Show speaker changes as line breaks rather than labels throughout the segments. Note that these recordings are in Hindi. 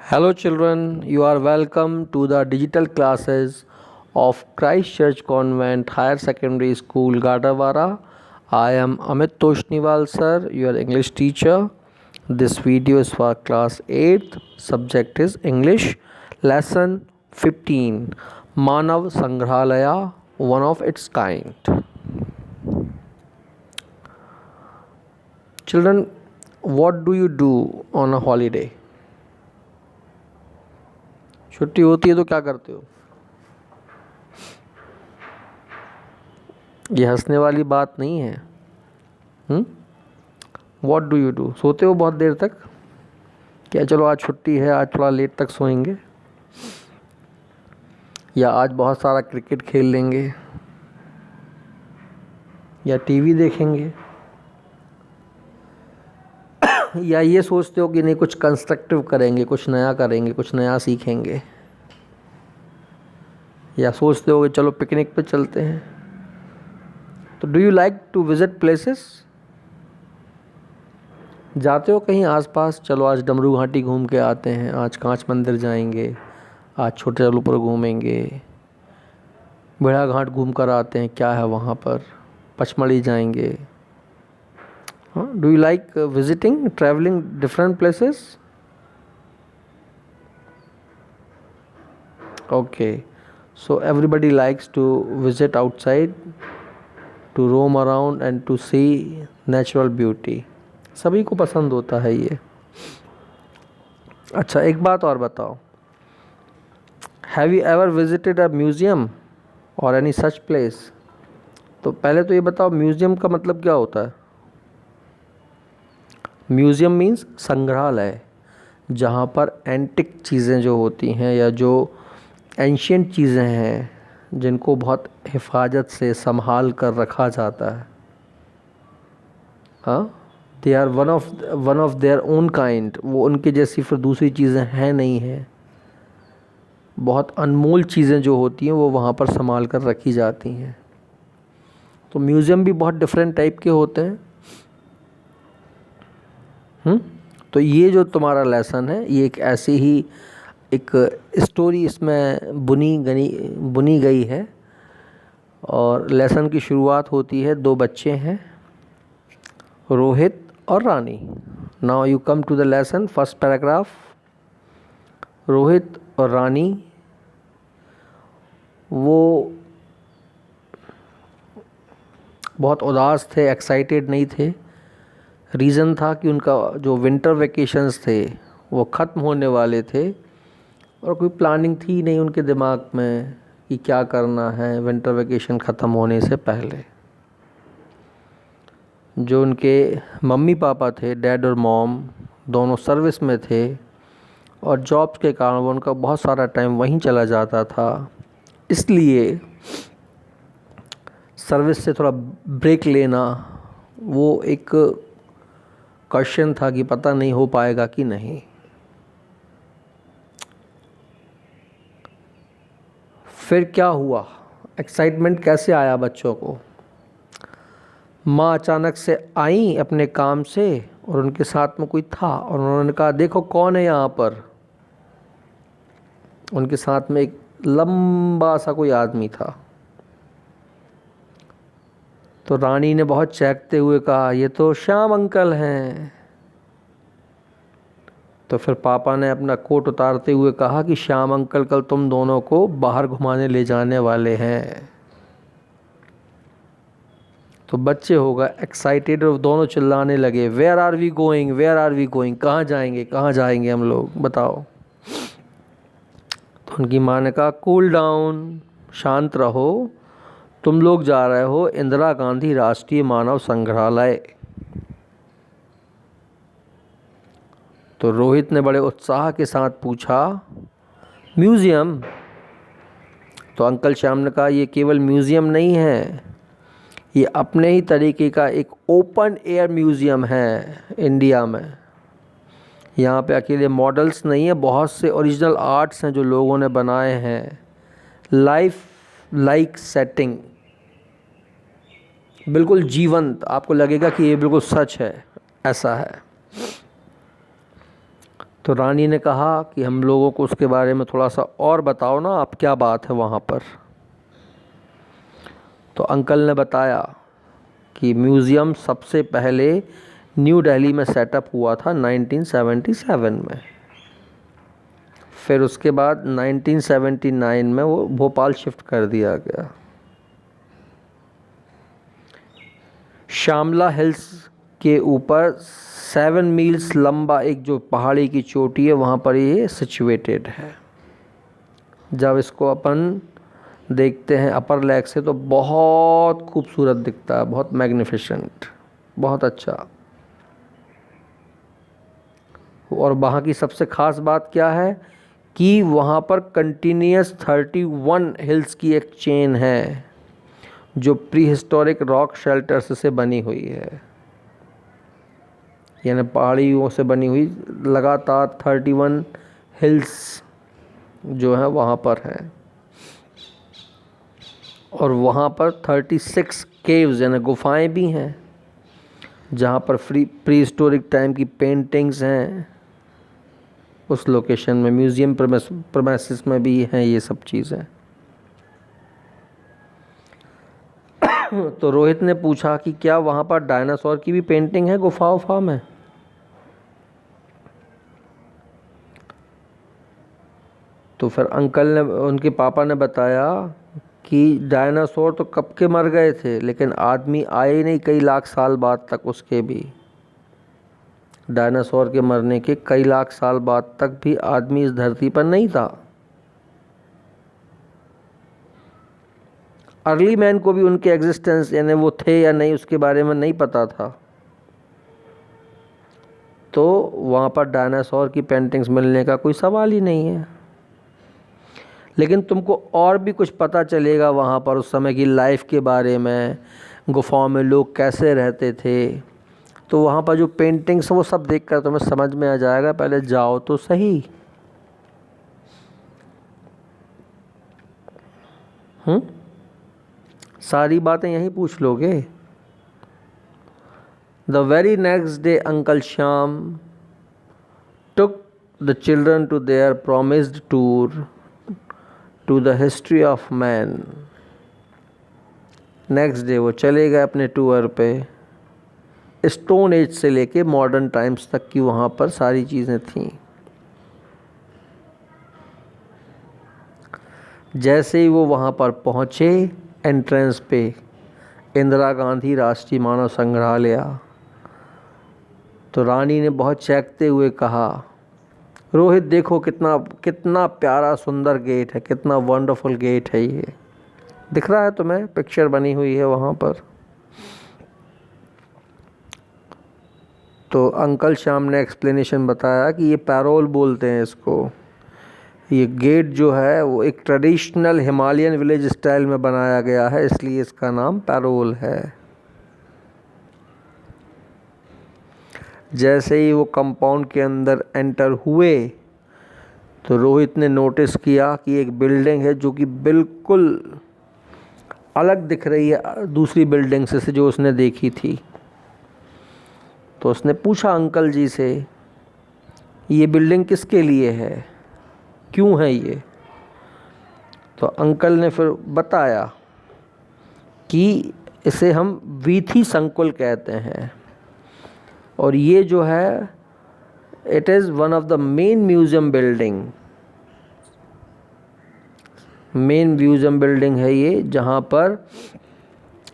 Hello, children. You are welcome to the digital classes of Christ Church Convent Higher Secondary School, Gadawara. I am Amit Toshniwal, sir, your English teacher. This video is for class 8th. Subject is English. Lesson 15 Manav Sangrahalaya, one of its kind. Children, what do you do on a holiday? छुट्टी होती है तो क्या करते हो? ये हंसने वाली बात नहीं है। What do you do? सोते हो बहुत देर तक? क्या चलो आज छुट्टी है, आज थोड़ा लेट तक सोएंगे, या आज बहुत सारा क्रिकेट खेल लेंगे, या टीवी देखेंगे, या ये सोचते हो कि नहीं कुछ कंस्ट्रक्टिव करेंगे, कुछ नया करेंगे, कुछ नया सीखेंगे, या सोचते हो कि चलो पिकनिक पे चलते हैं? तो do you like to visit places? जाते हो कहीं आसपास? चलो आज डमरू घाटी घूम के आते हैं, आज कांच मंदिर जाएंगे, आज छोटे जलूपुर घूमेंगे, बेड़ा घाट घूम कर आते हैं, क्या है वहाँ पर, पचमढ़ी जाएंगे। Do you like visiting, travelling different places? Okay, so everybody likes to visit outside, to roam around and to see natural beauty. सभी को पसंद होता है ये। अच्छा, एक बात और बताओ, have you ever visited a museum और एनी सच प्लेस? तो पहले तो ये बताओ, म्यूज़ियम का मतलब क्या होता है? म्यूज़ियम मीन्स संग्रहालय, जहाँ पर एंटिक चीज़ें जो होती हैं या जो एंशियंट चीज़ें हैं जिनको बहुत हिफाजत से संभाल कर रखा जाता है। हाँ, they are one of their own kind. वो उनके जैसी फिर दूसरी चीज़ें हैं नहीं हैं। बहुत अनमोल चीज़ें जो होती हैं वो वहाँ पर संभाल कर रखी जाती हैं। तो म्यूज़ियम भी बहुत डिफरेंट टाइप के होते हैं। तो ये जो तुम्हारा लेसन है ये एक ऐसी ही एक स्टोरी इसमें बुनी गई है। और लेसन की शुरुआत होती है, दो बच्चे हैं, रोहित और Rani. Now you come to the lesson, first paragraph. Rohit और रानी वो बहुत उदास थे, एक्साइटेड नहीं थे। रीज़न था कि उनका जो विंटर वेकेशंस थे वो ख़त्म होने वाले थे और कोई प्लानिंग थी नहीं उनके दिमाग में कि क्या करना है विंटर वेकेशन ख़त्म होने से पहले। जो उनके मम्मी पापा थे, डैड और मॉम, दोनों सर्विस में थे और जॉब्स के कारण वो उनका बहुत सारा टाइम वहीं चला जाता था। इसलिए सर्विस से थोड़ा ब्रेक लेना वो एक क्वेश्चन था कि पता नहीं हो पाएगा कि नहीं। फिर क्या हुआ, एक्साइटमेंट कैसे आया बच्चों को? माँ अचानक से आई अपने काम से और उनके साथ में कोई था और उन्होंने कहा, देखो कौन है यहाँ पर। उनके साथ में एक लंबा सा कोई आदमी था। तो रानी ने बहुत चहकते हुए कहा, ये तो श्याम अंकल हैं। तो फिर पापा ने अपना कोट उतारते हुए कहा कि श्याम अंकल कल तुम दोनों को बाहर घुमाने ले जाने वाले हैं। तो बच्चे हो गए एक्साइटेड और दोनों चिल्लाने लगे, where are we going, where are we going, कहाँ जाएंगे, कहाँ जाएंगे हम लोग, बताओ। तो उनकी माँ ने कहा, कूल डाउन, शांत रहो, तुम लोग जा रहे हो इंदिरा गांधी राष्ट्रीय मानव संग्रहालय। तो रोहित ने बड़े उत्साह के साथ पूछा, म्यूज़ियम? तो अंकल श्याम ने कहा, ये केवल म्यूज़ियम नहीं है, ये अपने ही तरीके का एक ओपन एयर म्यूज़ियम है इंडिया में। यहाँ पे अकेले मॉडल्स नहीं है, बहुत से ओरिजिनल आर्ट्स हैं जो लोगों ने बनाए हैं। लाइफ लाइक सेटिंग, बिल्कुल जीवंत, आपको लगेगा कि ये बिल्कुल सच है, ऐसा है। तो रानी ने कहा कि हम लोगों को उसके बारे में थोड़ा सा और बताओ ना, आप क्या बात है वहाँ पर। तो अंकल ने बताया कि म्यूज़ियम सबसे पहले न्यू दिल्ली में सेटअप हुआ था 1977 में। फिर उसके बाद 1979 में वो भोपाल शिफ्ट कर दिया गया। श्यामला हिल्स के ऊपर 7 मील्स लंबा एक जो पहाड़ी की चोटी है, वहाँ पर ये सिचुएटेड है। जब इसको अपन देखते हैं अपर लेग से तो बहुत खूबसूरत दिखता है, बहुत मैग्निफिसेंट, बहुत अच्छा। और वहाँ की सबसे ख़ास बात क्या है कि वहाँ पर कंटिन्यूस 31 हिल्स की एक चेन है जो प्री हिस्टोरिक रॉक शेल्टर्स से बनी हुई है, यानी पहाड़ियों से बनी हुई लगातार 31 हिल्स जो है वहाँ पर हैं। और वहाँ पर 36 केव्स यानी गुफाएं भी हैं जहाँ पर प्री हिस्टोरिक टाइम की पेंटिंग्स हैं। उस लोकेशन में म्यूज़ियम प्रेमिसेस में भी हैं ये सब चीज़ें। तो रोहित ने पूछा कि क्या वहाँ पर डायनासोर की भी पेंटिंग है गुफा में। तो फिर अंकल ने, उनके पापा ने बताया कि डायनासोर तो कब के मर गए थे, लेकिन आदमी आए ही नहीं कई लाख साल बाद तक। उसके भी डायनासोर के मरने के कई लाख साल बाद तक भी आदमी इस धरती पर नहीं था। अर्ली मैन को भी उनके एग्जिस्टेंस यानी वो थे या नहीं उसके बारे में नहीं पता था। तो वहाँ पर डायनासोर की पेंटिंग्स मिलने का कोई सवाल ही नहीं है। लेकिन तुमको और भी कुछ पता चलेगा वहाँ पर उस समय की लाइफ के बारे में, गुफाओं में लोग कैसे रहते थे। तो वहाँ पर जो पेंटिंग्स हैं वो सब देखकर तुम्हें समझ में आ जाएगा। पहले जाओ तो सही। सारी बातें यहीं पूछ लोगे। The very next day uncle Shyam took the children to their promised tour to the history of man। Next day वो चले गए अपने टूर पे। स्टोन एज से लेके मॉडर्न टाइम्स तक की वहाँ पर सारी चीज़ें थीं। जैसे ही वो वहाँ पर पहुँचे, एंट्रेंस पे इंदिरा गांधी राष्ट्रीय मानव संग्रहालय, तो रानी ने बहुत चहकते हुए कहा, रोहित देखो कितना कितना प्यारा सुंदर गेट है, कितना वंडरफुल गेट है ये। दिख रहा है तुम्हें? पिक्चर बनी हुई है वहाँ पर। तो अंकल श्याम ने एक्सप्लेनेशन बताया कि ये पैरोल बोलते हैं इसको। ये गेट जो है वो एक ट्रेडिशनल हिमालयन विलेज स्टाइल में बनाया गया है, इसलिए इसका नाम पैरोल है। जैसे ही वो कंपाउंड के अंदर एंटर हुए तो रोहित ने नोटिस किया कि एक बिल्डिंग है जो कि बिल्कुल अलग दिख रही है दूसरी बिल्डिंग से जो उसने देखी थी। तो उसने पूछा अंकल जी से, ये बिल्डिंग किसके लिए है, क्यों है ये? तो अंकल ने फिर बताया कि इसे हम वीथी संकुल कहते हैं, और ये जो है it is one of the main museum building है ये, जहाँ पर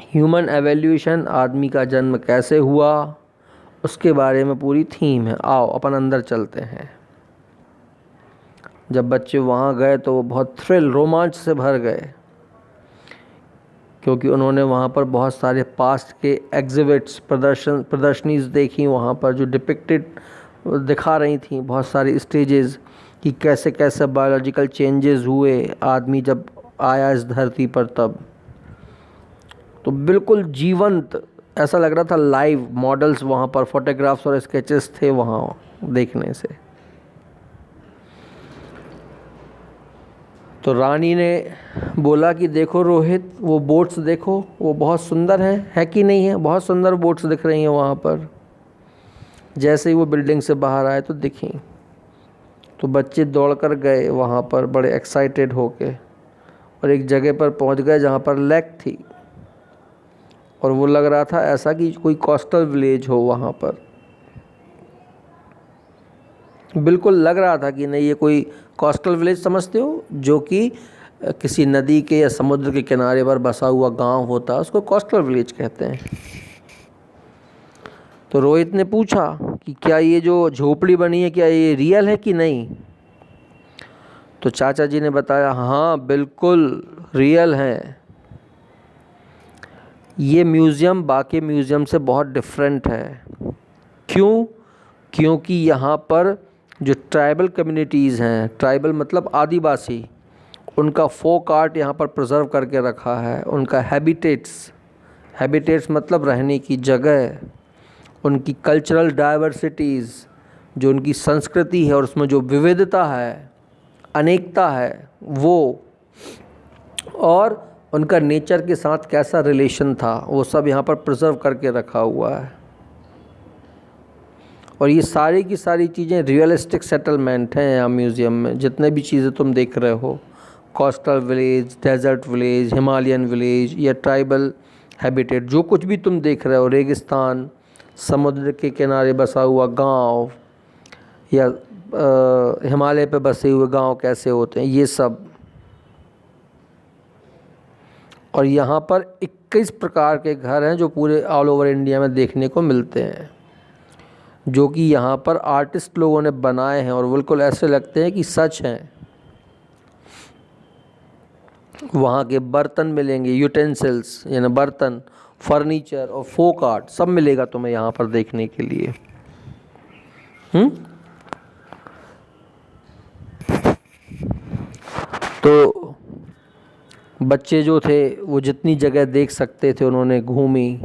ह्यूमन एवोल्यूशन, आदमी का जन्म कैसे हुआ उसके बारे में पूरी थीम है। आओ अपन अंदर चलते हैं। जब बच्चे वहाँ गए तो वो बहुत रोमांच से भर गए, क्योंकि उन्होंने वहाँ पर बहुत सारे पास्ट के एग्जिबिट्स, प्रदर्शनीज देखी वहाँ पर, जो डिपिक्टेड दिखा रही थी बहुत सारी स्टेजेस कि कैसे कैसे बायोलॉजिकल चेंजेस हुए आदमी जब आया इस धरती पर। तब तो बिल्कुल जीवंत ऐसा लग रहा था, लाइव मॉडल्स वहाँ पर, फोटोग्राफ्स और स्केचेस थे वहाँ देखने से। तो रानी ने बोला कि देखो रोहित, वो बोट्स देखो, वो बहुत सुंदर है कि नहीं है? बहुत सुंदर बोट्स दिख रही हैं वहाँ पर। जैसे ही वो बिल्डिंग से बाहर आए तो दिखी। तो बच्चे दौड़कर गए वहाँ पर बड़े एक्साइटेड होके, और एक जगह पर पहुँच गए जहाँ पर लेक थी, और वो लग रहा था ऐसा कि कोई कोस्टल विलेज हो वहाँ पर। बिल्कुल लग रहा था कि नहीं, ये कोई कोस्टल विलेज समझते हो, जो कि किसी नदी के या समुद्र के किनारे पर बसा हुआ गांव होता है, उसको कोस्टल विलेज कहते हैं। तो रोहित ने पूछा कि क्या ये जो झोपड़ी बनी है, क्या ये रियल है कि नहीं? तो चाचा जी ने बताया, हाँ बिल्कुल रियल है। ये म्यूज़ियम बाकी म्यूज़ियम से बहुत डिफरेंट है। क्यों? क्योंकि यहाँ पर जो ट्राइबल कम्युनिटीज़ हैं, ट्राइबल मतलब आदिवासी, उनका फोक आर्ट यहाँ पर प्रिजर्व करके रखा है। उनका हैबिटेट्स मतलब रहने की जगह, उनकी कल्चरल डाइवर्सिटीज़, जो उनकी संस्कृति है और उसमें जो विविधता है, अनेकता है वो, और उनका नेचर के साथ कैसा रिलेशन था, वो सब यहाँ पर प्रिजर्व करके रखा हुआ है। और ये सारी की सारी चीज़ें रियलिस्टिक सेटलमेंट हैं यहाँ म्यूज़ियम में। जितने भी चीज़ें तुम देख रहे हो, coastal village, desert village, Himalayan village या ट्राइबल हैबिटेट, जो कुछ भी तुम देख रहे हो, रेगिस्तान, समुद्र के किनारे बसा हुआ गांव, या हिमालय पे बसे हुए गांव कैसे होते हैं, ये सब। और यहाँ पर 21 प्रकार के घर हैं जो पूरे ऑल ओवर इंडिया में देखने को मिलते हैं, जो कि यहाँ पर आर्टिस्ट लोगों ने बनाए हैं और बिल्कुल ऐसे लगते हैं कि सच हैं। वहाँ के बर्तन मिलेंगे, यूटेंसिल्स यानी बर्तन, फर्नीचर और फोक आर्ट सब मिलेगा तुम्हें यहाँ पर देखने के लिए। तो बच्चे जो थे वो जितनी जगह देख सकते थे उन्होंने घूमी।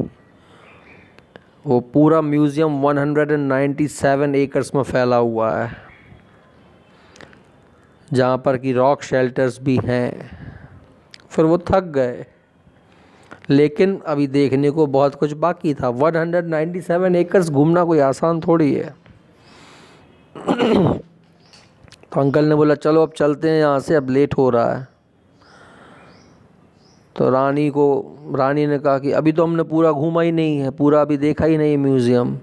वो पूरा म्यूज़ियम 197 एकर्स में फैला हुआ है, जहाँ पर कि रॉक शेल्टर्स भी हैं। फिर वो थक गए, लेकिन अभी देखने को बहुत कुछ बाकी था। 197 एकर्स घूमना कोई आसान थोड़ी है। तो अंकल ने बोला, चलो अब चलते हैं यहाँ से, अब लेट हो रहा है। तो रानी ने कहा कि अभी तो हमने पूरा घूमा ही नहीं है, पूरा अभी देखा ही नहीं म्यूज़ियम।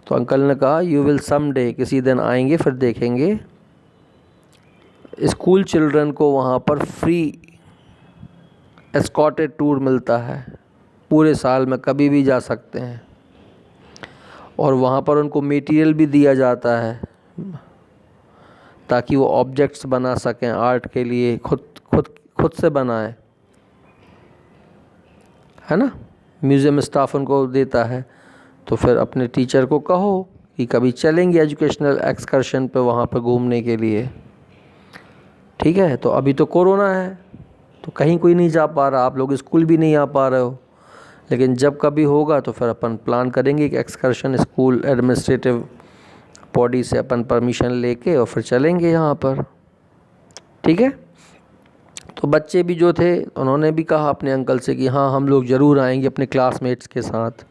तो अंकल ने कहा, यू विल सम डे, किसी दिन आएंगे फिर देखेंगे। स्कूल चिल्ड्रन को वहाँ पर फ्री एस्कॉर्टेड टूर मिलता है, पूरे साल में कभी भी जा सकते हैं। और वहाँ पर उनको मटेरियल भी दिया जाता है ताकि वो ऑब्जेक्ट्स बना सकें आर्ट के लिए, खुद से बनाएं, है ना। म्यूज़ियम स्टाफ उनको देता है। तो फिर अपने टीचर को कहो कि कभी चलेंगे एजुकेशनल एक्सकर्शन पे वहाँ पर घूमने के लिए, ठीक है। तो अभी तो कोरोना है तो कहीं कोई नहीं जा पा रहा, आप लोग स्कूल भी नहीं आ पा रहे हो, लेकिन जब कभी होगा तो फिर अपन प्लान करेंगे कि एक्सकर्शन, स्कूल एडमिनिस्ट्रेटिव बॉडी से अपन परमिशन लेके और फिर चलेंगे यहाँ पर, ठीक है। तो बच्चे भी जो थे उन्होंने भी कहा अपने अंकल से कि हाँ हम लोग ज़रूर आएंगे अपने क्लासमेट्स के साथ,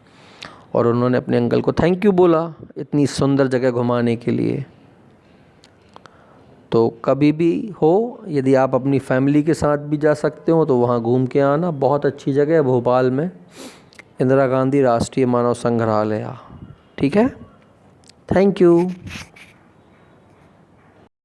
और उन्होंने अपने अंकल को थैंक यू बोला इतनी सुंदर जगह घुमाने के लिए। तो कभी भी हो, यदि आप अपनी फैमिली के साथ भी जा सकते हो तो वहाँ घूम के आना। बहुत अच्छी जगह है भोपाल में, इंदिरा गांधी राष्ट्रीय मानव संग्रहालय, ठीक है। Thank you.